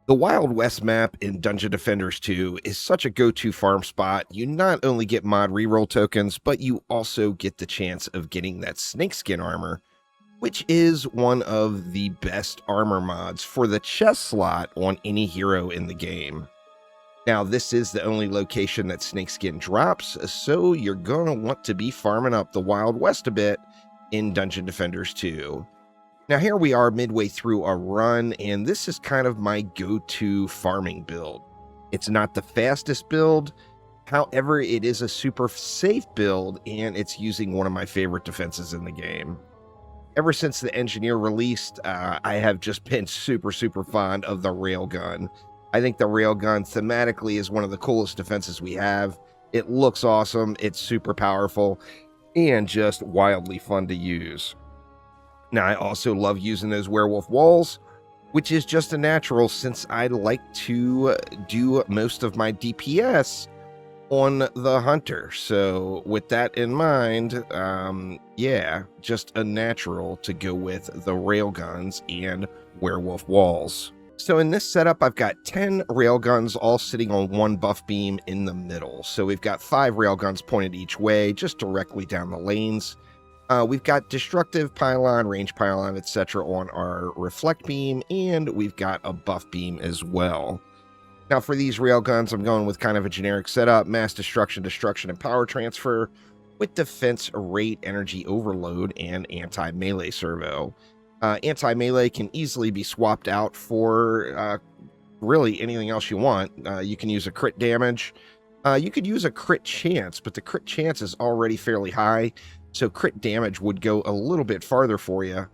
The Wild West map in Dungeon Defenders 2 is such a go-to farm spot. You not only get mod reroll tokens, but you also get the chance of getting that Snakeskin armor, which is one of the best armor mods for the chest slot on any hero in the game. Now, this is the only location that Snakeskin drops, so you're going to want to be farming up the Wild West a bit in Dungeon Defenders 2. Now here we are midway through a run, and this is kind of my go-to farming build. It's not the fastest build, however, it is a super safe build, and it's using one of my favorite defenses in the game. Ever since the Engineer released, I have just been super fond of the Railgun. I think the Railgun thematically is one of the coolest defenses we have. It looks awesome, it's super powerful, and just wildly fun to use. Now, I also love using those werewolf walls, which is just a natural since I like to do most of my DPS on the hunter. So with that in mind, yeah, just a natural to go with the railguns and werewolf walls. So in this setup, I've got 10 railguns all sitting on one buff beam in the middle. So we've got 5 railguns pointed each way, just directly down the lanes. We've got destructive pylon, range pylon, etc. on our reflect beam, and we've got a buff beam as well. Now for these railguns, I'm going with kind of a generic setup: mass destruction, and power transfer, with defense rate, energy overload, and anti-melee servo. Anti-melee can easily be swapped out for really anything else you want. You can use a crit damage. You could use a crit chance, but the crit chance is already fairly high, so crit damage would go a little bit farther for you.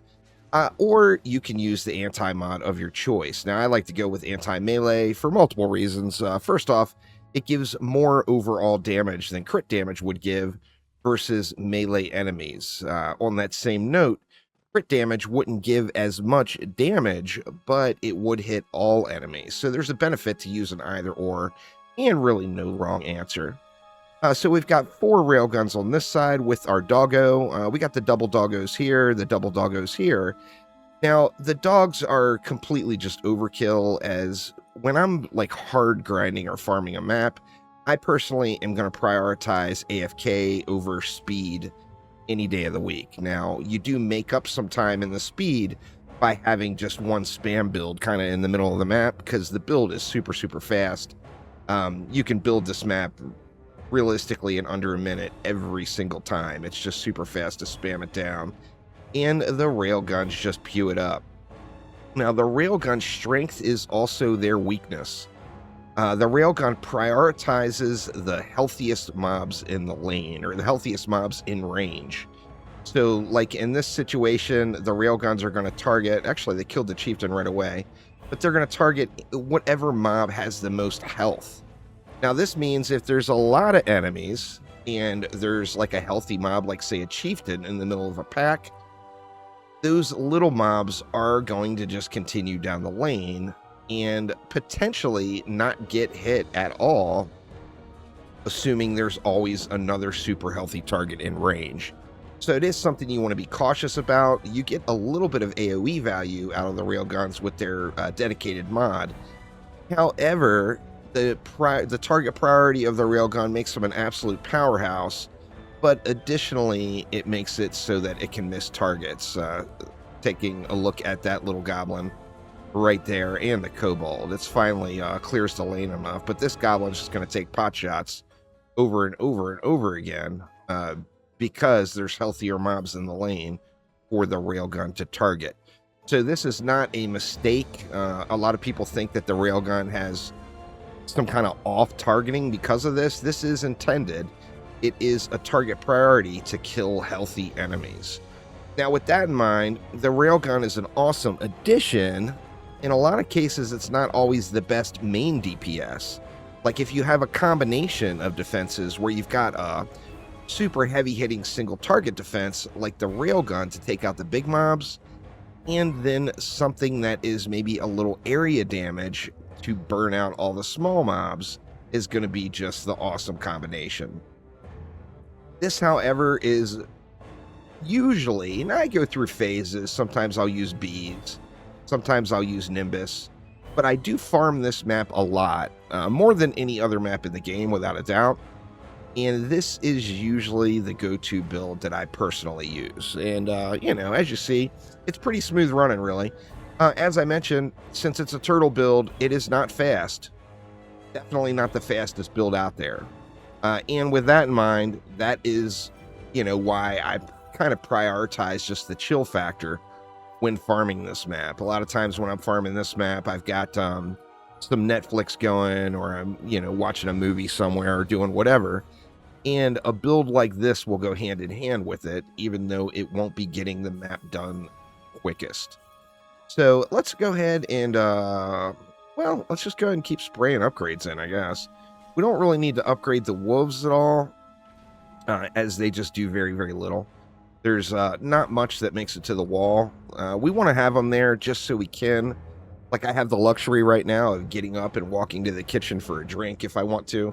Or you can use the anti-mod of your choice. Now, I like to go with anti-melee for multiple reasons. First off, it gives more overall damage than crit damage would give versus melee enemies. On that same note, crit damage wouldn't give as much damage, but it would hit all enemies. So there's a benefit to using either or, and really no wrong answer. So we've got 4 railguns on this side with our doggo. We got the double doggos here, the double doggos here. Now, the dogs are completely just overkill, as when I'm like hard grinding or farming a map, I personally am going to prioritize AFK over speed any day of the week. Now, you do make up some time in the speed by having just one spam build kind of in the middle of the map, because the build is super fast. You can build this map realistically in under a minute every single time. It's just super fast to spam it down, and the railguns just pew it up. Now, the railgun strength is also their weakness. The railgun prioritizes the healthiest mobs in the lane, or the healthiest mobs in range. So like in this situation, the railguns are going to target, actually they killed the chieftain right away, but they're going to target whatever mob has the most health. Now, this means if there's a lot of enemies and there's like a healthy mob, like say a chieftain in the middle of a pack, those little mobs are going to just continue down the lane and potentially not get hit at all, assuming there's always another super healthy target in range. So it is something you want to be cautious about. You get a little bit of AoE value out of the railguns with their dedicated mod. However, the target priority of the railgun makes them an absolute powerhouse, but additionally, it makes it so that it can miss targets. Taking a look at that little goblin right there, and the kobold, it's finally clears the lane enough, but this goblin's just going to take pot shots over and over again, because there's healthier mobs in the lane for the railgun to target. So this is not a mistake. A lot of people think that the railgun has some kind of off targeting because of this. This is intended. It is a target priority to kill healthy enemies. Now, with that in mind, the railgun is an awesome addition. In a lot of cases, it's not always the best main DPS. Like if you have a combination of defenses where you've got a super heavy hitting single target defense like the railgun to take out the big mobs, and then something that is maybe a little area damage to burn out all the small mobs, is going to be just the awesome combination. This, however, is usually, and I go through phases, sometimes I'll use beads, sometimes I'll use Nimbus, but I do farm this map a lot, more than any other map in the game, without a doubt. And this is usually the go-to build that I personally use. And, you know, as you see, it's pretty smooth running, really. As I mentioned, since it's a turtle build, it is not fast. Definitely not the fastest build out there. And with that in mind, that is, you know, why I kind of prioritize just the chill factor when farming this map. A lot of times when I'm farming this map, I've got some Netflix going, or I'm, you know, watching a movie somewhere or doing whatever. And a build like this will go hand in hand with it, even though it won't be getting the map done quickest. So let's go ahead and, well, let's just go ahead and keep spraying upgrades in, I guess. We don't really need to upgrade the wolves at all, as they just do very, very little. There's not much that makes it to the wall. We want to have them there just so we can. Like, I have the luxury right now of getting up and walking to the kitchen for a drink if I want to.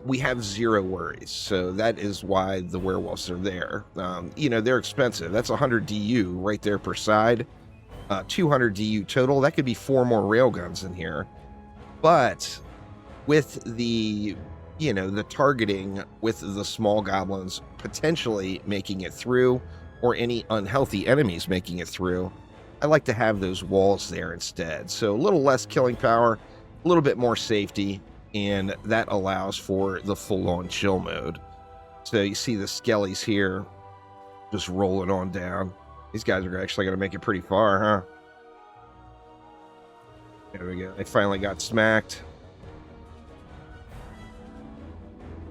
We have zero worries, so that is why the werewolves are there. You know, they're expensive. That's 100 DU right there per side. 200 DU total. That could be 4 more railguns in here. But with the, you know, the targeting with the small goblins potentially making it through, or any unhealthy enemies making it through, I like to have those walls there instead. So a little less killing power, a little bit more safety, and that allows for the full-on chill mode. So you see the skellies here just rolling on down. These guys are actually going to make it pretty far, huh? There we go. They finally got smacked.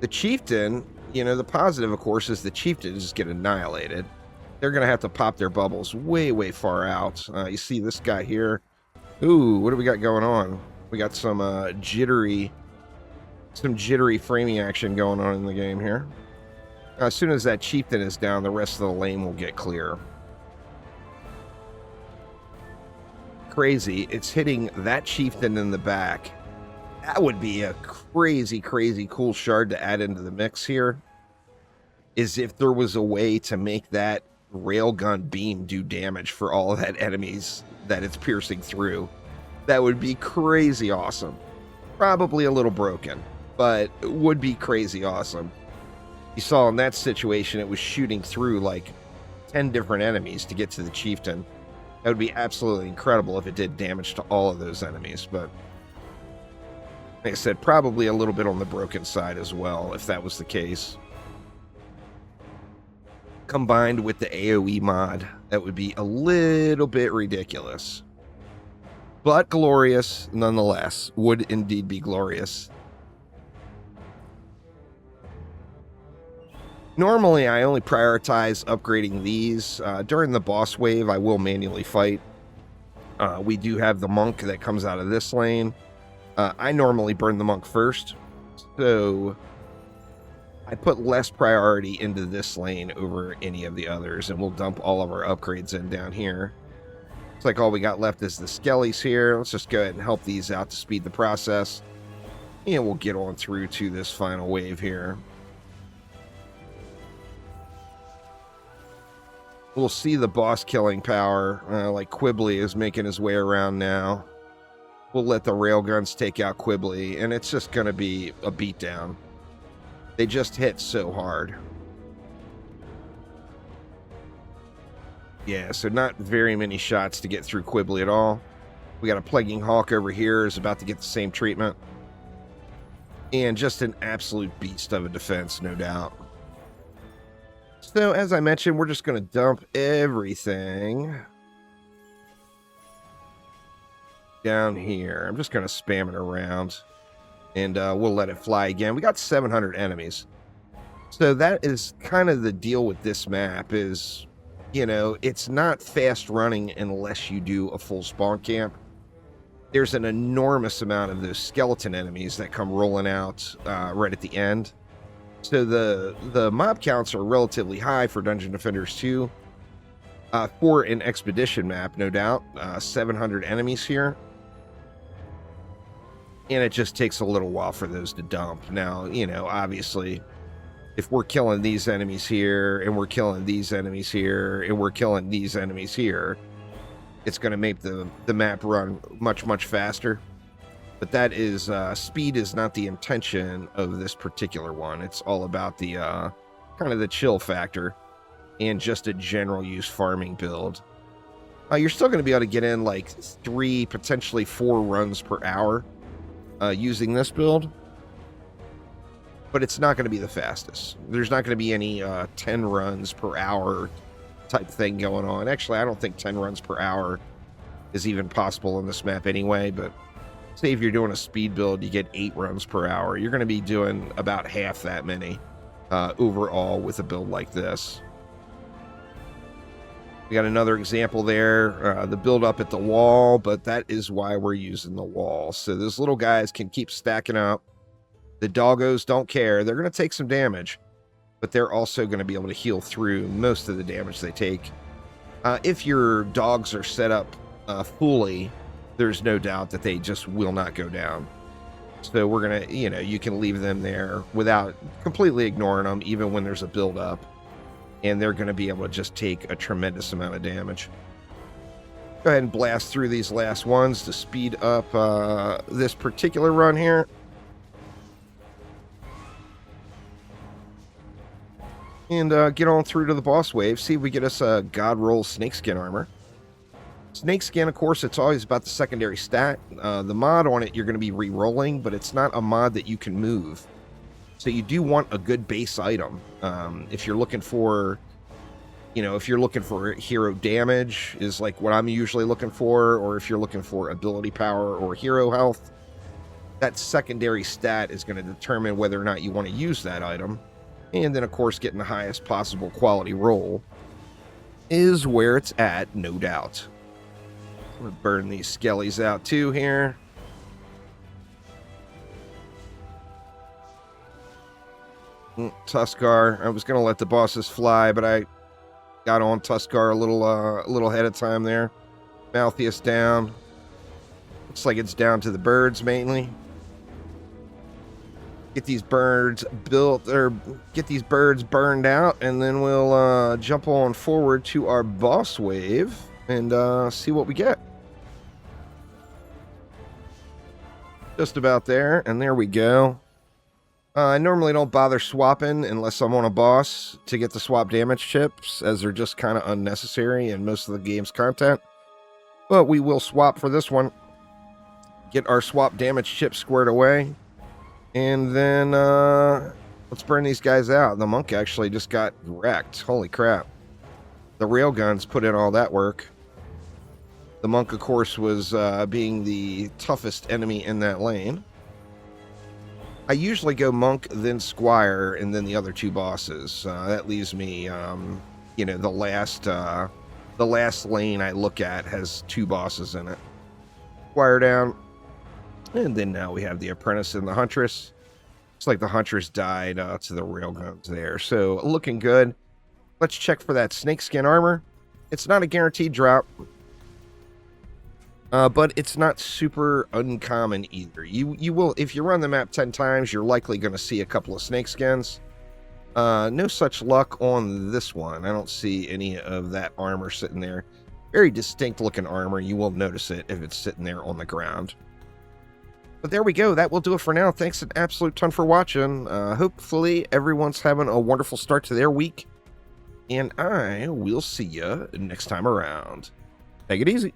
The chieftain, you know, the positive, of course, is the chieftains just get annihilated. They're going to have to pop their bubbles way, way far out. You see this guy here. Ooh, what do we got going on? We got some jittery framing action going on in the game here. As soon as that chieftain is down, the rest of the lane will get clear. Crazy. It's hitting that chieftain in the back. That would be a crazy, crazy cool shard to add into the mix here. Is if there was a way to make that railgun beam do damage for all of that enemies that it's piercing through. That would be crazy awesome. Probably a little broken, but it would be crazy awesome. You saw in that situation, it was shooting through like 10 different enemies to get to the chieftain. That would be absolutely incredible if it did damage to all of those enemies, but like I said, probably a little bit on the broken side as well, if that was the case. Combined with the AoE mod, that would be a little bit ridiculous. But glorious, nonetheless. Would indeed be glorious. Normally, I only prioritize upgrading these. During the boss wave, I will manually fight. We do have the monk that comes out of this lane. I normally burn the monk first, so I put less priority into this lane over any of the others, and we'll dump all of our upgrades in down here. Looks like all we got left is the skellies here. Let's just go ahead and help these out to speed the process, and we'll get on through to this final wave here. We'll see the boss killing power, like Quibbly is making his way around now. We'll let the railguns take out Quibbly, and it's just going to be a beatdown. They just hit so hard. Yeah, so not very many shots to get through Quibbly at all. We got a Plaguing Hawk over here is about to get the same treatment. And just an absolute beast of a defense, no doubt. So, as I mentioned, we're just going to dump everything down here. I'm just going to spam it around, and we'll let it fly again. We got 700 enemies. So that is kind of the deal with this map is, you know, it's not fast running unless you do a full spawn camp. There's an enormous amount of those skeleton enemies that come rolling out right at the end. So the mob counts are relatively high for Dungeon Defenders 2. For an expedition map, no doubt. 700 enemies here. And it just takes a little while for those to dump. Now, you know, obviously, if we're killing these enemies here, and we're killing these enemies here, and we're killing these enemies here, it's going to make the map run much, much faster. But that is, speed is not the intention of this particular one. It's all about the, kind of the chill factor and just a general use farming build. You're still going to be able to get in like 3, potentially 4 runs per hour using this build. But it's not going to be the fastest. There's not going to be any 10 runs per hour type thing going on. Actually, I don't think 10 runs per hour is even possible in this map anyway, but say if you're doing a speed build, you get 8 runs per hour. You're going to be doing about half that many overall with a build like this. We got another example there, the build up at the wall, but that is why we're using the wall. So those little guys can keep stacking up. The doggos don't care. They're going to take some damage, but they're also going to be able to heal through most of the damage they take. If your dogs are set up fully, there's no doubt that they just will not go down. So we're going to, you can leave them there without completely ignoring them, even when there's a build up. And they're going to be able to just take a tremendous amount of damage. Go ahead and blast through these last ones to speed up this particular run here. And get on through to the boss wave. See if we get us a God Roll Snakeskin armor. Snakeskin, of course, it's always about the secondary stat. The mod on it, you're going to be re-rolling, but it's not a mod that you can move. So you do want a good base item. If you're looking for, hero damage is like what I'm usually looking for, or if you're looking for ability power or hero health, that secondary stat is going to determine whether or not you want to use that item. And then, of course, getting the highest possible quality roll is where it's at, no doubt. I'm going to burn these skellies out too here. Tuskar. I was going to let the bosses fly, but I got on Tuskar a little ahead of time there. Malthius down. Looks like it's down to the birds mainly. Get these birds built, or get these birds burned out, and then we'll jump on forward to our boss wave and see what we get. Just about there, and there we go. I normally don't bother swapping unless I'm on a boss to get the swap damage chips, as they're just kind of unnecessary in most of the game's content. But we will swap for this one. Get our swap damage chips squared away. And then let's burn these guys out. The monk actually just got wrecked. Holy crap. The railguns put in all that work. The monk, of course, was being the toughest enemy in that lane. I usually go monk, then squire, and then the other 2 bosses. That leaves me, the last lane I look at has 2 bosses in it. Squire down. And then now we have the apprentice and the huntress. Looks like the huntress died to the railguns there. So looking good. Let's check for that snakeskin armor. It's not a guaranteed drop. But it's not super uncommon either. You will, if you run the map 10 times, you're likely going to see a couple of snakeskins. No such luck on this one. I don't see any of that armor sitting there. Very distinct looking armor. You will notice it if it's sitting there on the ground. But there we go. That will do it for now. Thanks an absolute ton for watching. Hopefully everyone's having a wonderful start to their week. And I will see you next time around. Take it easy.